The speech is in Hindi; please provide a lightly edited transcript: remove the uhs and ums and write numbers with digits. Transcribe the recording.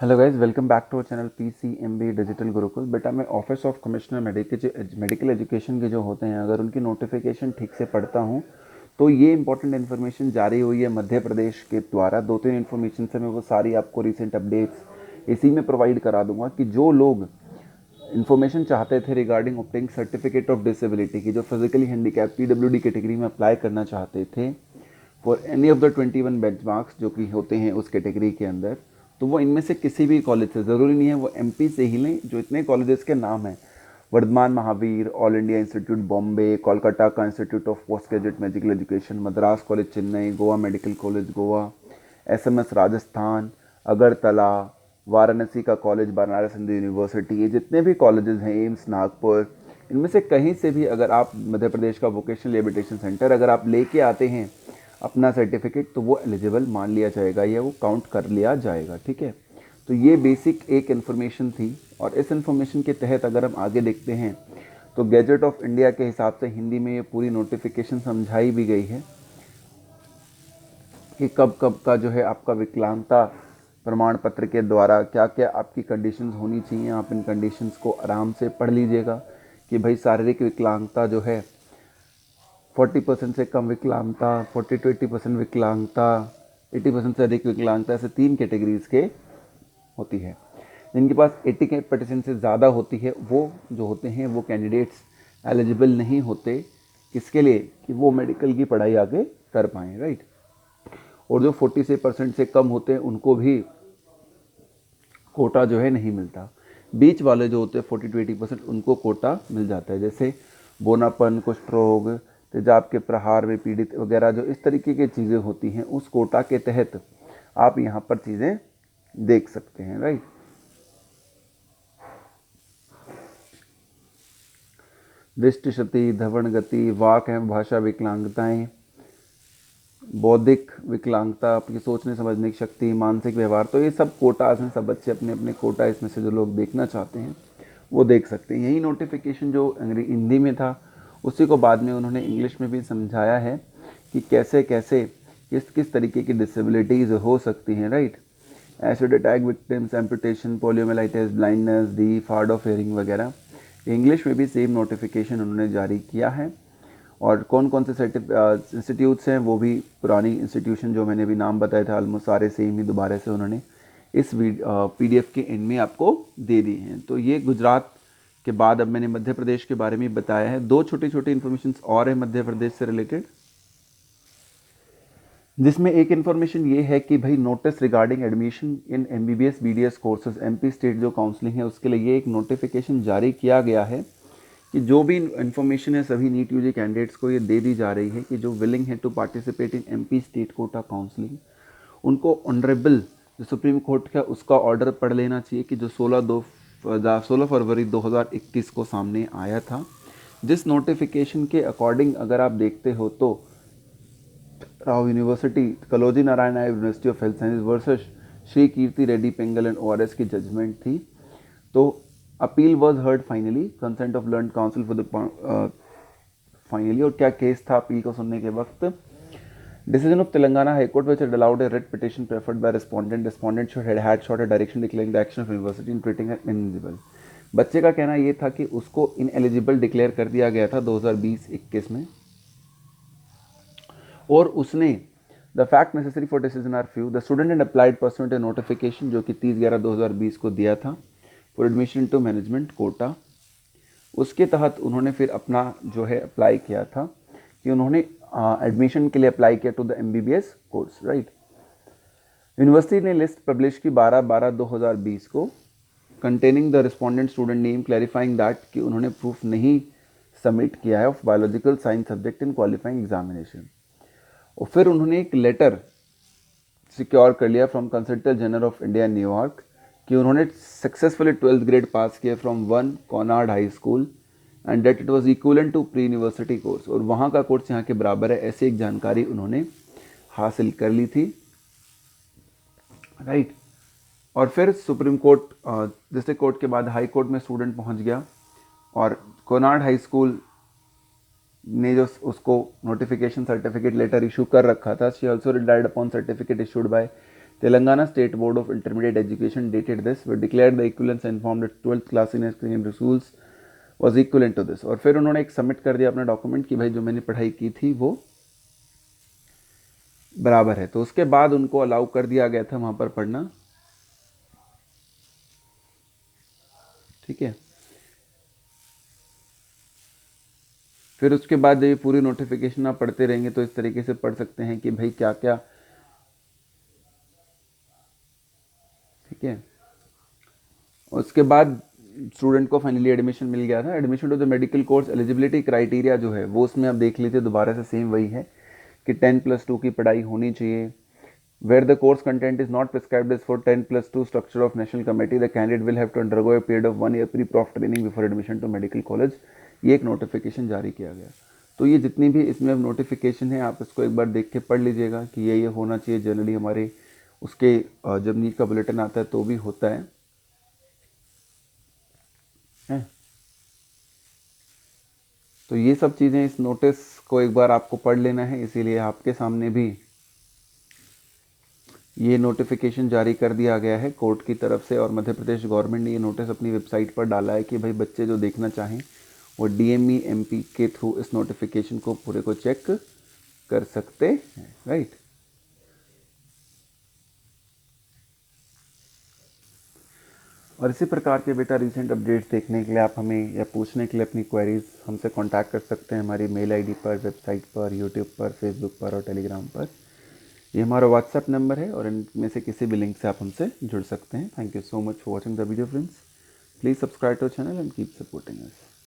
Hello guys, welcome back to our channel PCMB digital Gurukul. बेटा मैं office of commissioner medical education के जो होते हैं, अगर उनकी नोटिफिकेशन ठीक से पढ़ता हूँ तो ये इंपॉर्टेंट इन्फॉर्मेशन जारी हुई है मध्य प्रदेश के द्वारा। दो तीन इन्फॉर्मेशन से मैं वो सारी आपको रिसेंट अपडेट्स इसी में प्रोवाइड करा दूंगा कि जो लोग इन्फॉर्मेशन चाहते थे regarding obtaining certificate of disability की, जो फिजिकली हैंडीकैप PWD कैटेगरी में अप्लाई करना चाहते थे for any of the 21 benchmarks जो कि होते हैं उस कैटेगरी के अंदर, तो वो इनमें से किसी भी कॉलेज से, ज़रूरी नहीं है वो MP से ही लें। जो इतने कॉलेजेस के नाम हैं, Vardhman Mahavir, all India institute Bombay, Kolkata का institute of post graduate medical education, Madras college Chennai, Goa medical college Goa, SMS Rajasthan, Agartala, Varanasi का कॉलेज, बनारस हिंदू यूनिवर्सिटी, ये जितने भी कॉलेजेस हैं, एम्स नागपुर, इनमें से कहीं से भी अगर आप मध्य प्रदेश का वोकेशनल रिहेबिलिटेशन सेंटर अगर आप लेके आते हैं अपना सर्टिफिकेट, तो वो एलिजिबल मान लिया जाएगा या वो काउंट कर लिया जाएगा। ठीक है, तो ये बेसिक एक इन्फॉर्मेशन थी। और इस इन्फॉर्मेशन के तहत अगर हम आगे देखते हैं तो गैजेट ऑफ इंडिया के हिसाब से हिंदी में ये पूरी नोटिफिकेशन समझाई भी गई है कि कब कब का जो है आपका विकलांगता प्रमाण पत्र के द्वारा क्या क्या आपकी कंडीशंस होनी चाहिए। आप इन कंडीशंस को आराम से पढ़ लीजिएगा कि भाई शारीरिक विकलांगता जो है 40% से कम विकलांगता, 40 to 80% विकलांगता, 80% से अधिक विकलांगता, ऐसे 3 कैटेगरीज के होती है। जिनके पास 80% से ज़्यादा होती है वो जो होते हैं वो कैंडिडेट्स एलिजिबल नहीं होते। किसके लिए? कि वो मेडिकल की पढ़ाई आगे कर पाएँ, राइट। और जो 40% से कम होते हैं उनको भी कोटा जो है नहीं मिलता। बीच वाले जो होते हैं 40 to 80% उनको कोटा मिल जाता है। जैसे बोनापन, कुष्ठ रोग, तेजाब के प्रहार में पीड़ित वगैरह, जो इस तरीके की चीज़ें होती हैं उस कोटा के तहत आप यहाँ पर चीज़ें देख सकते हैं, राइट। दृष्टि क्षति, धवण गति, वाक एवं भाषा विकलांगताएं, बौद्धिक विकलांगता, आपकी सोचने समझने की शक्ति, मानसिक व्यवहार, तो ये सब कोटाज हैं। सब बच्चे अपने अपने कोटा इसमें से जो लोग देखना चाहते हैं वो देख सकते हैं। यही नोटिफिकेशन जो हिंदी में था उसी को बाद में उन्होंने इंग्लिश में भी समझाया है कि कैसे कैसे किस किस तरीके की डिसेबिलिटीज़ हो सकती हैं, right. Acid attack victims, amputation, poliomyelitis, blindness, deaf, hard of hearing वगैरह। इंग्लिश में भी सेम नोटिफिकेशन उन्होंने जारी किया है। और कौन कौन से इंस्टीट्यूट्स हैं वो भी पुरानी इंस्टीट्यूशन जो मैंने भी नाम बताया था ऑलमोस्ट सारे सेम ही दोबारा से उन्होंने इस PDF के एंड में आपको दे दिए हैं। तो ये गुजरात के बाद अब मैंने मध्य प्रदेश के बारे में बताया है। दो छोटी छोटी इन्फॉर्मेशन और है मध्य प्रदेश से रिलेटेड, जिसमें एक इन्फॉर्मेशन ये है कि भाई notice regarding admission in MBBS BDS courses, MP state जो काउंसलिंग है उसके लिए ये एक नोटिफिकेशन जारी किया गया है कि जो भी इन्फॉर्मेशन है सभी नीट UG कैंडिडेट्स को ये दे दी जा रही है कि जो विलिंग है to participate in MP state quota counselling, उनको ऑनरेबल जो सुप्रीम कोर्ट का उसका ऑर्डर पढ़ लेना चाहिए कि जो 16 फरवरी 2021 को सामने आया था। जिस नोटिफिकेशन के अकॉर्डिंग अगर आप देखते हो तो Rao university, Kaloji Narayan Naidu university of health sciences versus Shri Keerthi Reddy Pengal and ORS की जजमेंट थी। तो appeal was heard finally, consent of learn counsel for the finally. और क्या केस था अपील को सुनने के वक्त? Decision of Telangana high court which had allowed a writ petition preferred by respondent. Respondent should had sought a direction declaring the action of university in treating her ineligible. बच्चे का कहना ये था कि उसको इनएलिजिबल डिक्लेयर कर दिया गया था 2020-21 में, और उसने the fact necessary for decision are few. The student and applied personal notification जो कि 30/11/2020 को दिया था for admission to management quota. उसके तहत उन्होंने फिर अपना जो है अप्लाई किया था कि उन्होंने एडमिशन के लिए अप्लाई किया to the MBBS course, right. University ने लिस्ट पब्लिश की 12/12/2020 को containing the respondent student name, clarifying that कि उन्होंने प्रूफ नहीं सबमिट किया है of biological science subject in qualifying examination. और फिर उन्होंने एक लेटर सिक्योर कर लिया from consultant general of India New York कि उन्होंने सक्सेसफुली 12th ग्रेड पास किया from 1 Conard high school and that it was equivalent to pre university course, और वहाँ का कोर्स यहाँ के बराबर है, ऐसी एक जानकारी उन्होंने हासिल कर ली थी, राइट। और फिर सुप्रीम कोर्ट, डिस्ट्रिक्ट कोर्ट के बाद हाई कोर्ट में स्टूडेंट पहुँच गया और कॉनार्ड हाई स्कूल ने जो उसको नोटिफिकेशन सर्टिफिकेट लेटर इशू कर रखा था, she also relied upon certificate issued by Telangana State Board of Intermediate Education dated this, but declared the equivalence and informed that 12th class in secondary schools was equivalent to this. और फिर उन्होंने एक सबमिट कर दिया अपना डॉक्यूमेंट कि भाई जो मैंने पढ़ाई की थी वो बराबर है। तो उसके बाद उनको अलाउ कर दिया गया था वहाँ पर पढ़ना, ठीक है। फिर उसके बाद जब ये पूरी नोटिफिकेशन आप पढ़ते रहेंगे तो इस तरीके से पढ़ सकते हैं कि भाई क्या क्या, ठीक है। उसके बाद स्टूडेंट को फाइनली एडमिशन मिल गया था। Admission to the medical course eligibility criteria जो है वो उसमें आप देख लीजिए, दोबारा से सेम वही है कि 10+2 की पढ़ाई होनी चाहिए। Where the course content is not prescribed as for 10+2 structure of national committee, the candidate will have to undergo a period of 1 year pre-prof training before admission to medical college। ये एक नोटिफिकेशन जारी किया गया। तो ये जितनी भी इसमें नोटिफिकेशन है आप इसको एक बार देख के पढ़ लीजिएगा कि ये होना चाहिए। जनरली हमारे उसके जब नीट का बुलेटिन आता है तो भी होता है। तो ये सब चीज़ें, इस नोटिस को एक बार आपको पढ़ लेना है, इसीलिए आपके सामने भी ये नोटिफिकेशन जारी कर दिया गया है कोर्ट की तरफ से। और मध्य प्रदेश गवर्नमेंट ने ये नोटिस अपनी वेबसाइट पर डाला है कि भाई बच्चे जो देखना चाहें वो DME MP के थ्रू इस नोटिफिकेशन को पूरे को चेक कर सकते हैं, राइट। और इसी प्रकार के बेटा रिसेंट अपडेट्स देखने के लिए आप हमें या पूछने के लिए अपनी क्वेरीज हमसे कांटेक्ट कर सकते हैं हमारी मेल ID पर, वेबसाइट पर, यूट्यूब पर, फेसबुक पर और टेलीग्राम पर। ये हमारा व्हाट्सएप नंबर है और इनमें से किसी भी लिंक से आप हमसे जुड़ सकते हैं। Thank you so much for watching the video friends. Please subscribe to channel and keep supporting us.